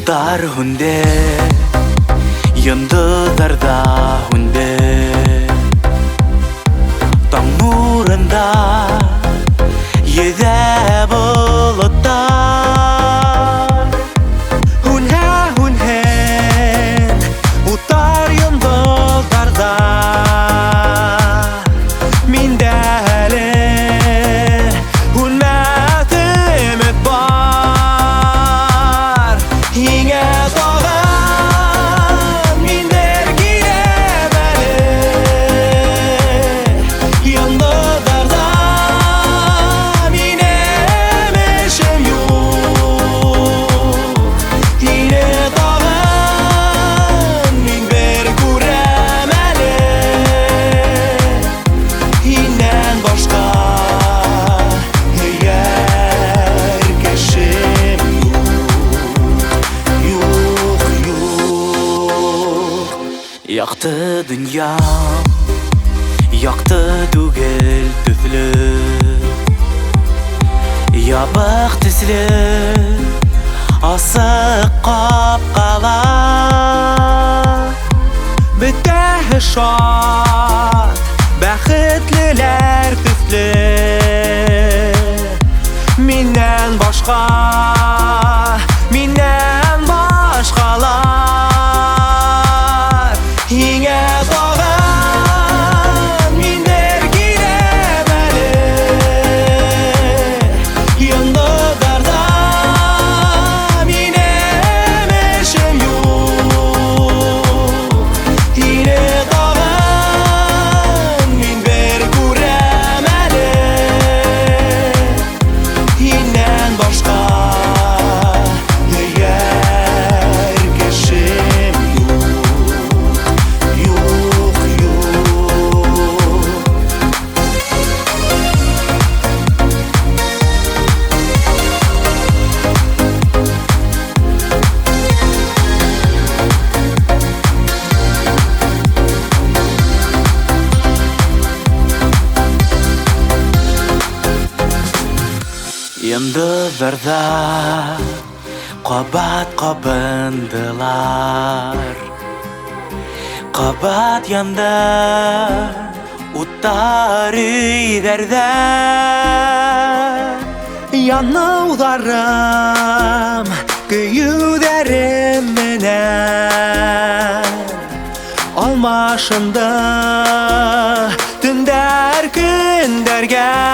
Bulutlar hunde, yıldızlarda hunde, tam nurunda yüze bulutlar. Hunhe hunhen utar yıldızlarda, min deli hunmetim var. Yine doğan minler giremeli, yıldızlarda minemişim yok. Yine doğan minber göremeli, innen başka herkeşim yok, yok. Yaktı dünyam, yaktı dügel tüflü, yabık tüslü, asık kapkala. Bite şad, bәхетлеләр tüflü, minnen başka, minnen başkalar. Yine doğan minler giremeli, yıldızlarda minemişim yok. Yine doğan minber göremeli, innen başka herkeşim yok, yok, yok. Yıldızlarda kabat kabındılar, kabat yandı utar üylerde. Yanılarım güyülerim menen, almaşındı dündər günderge.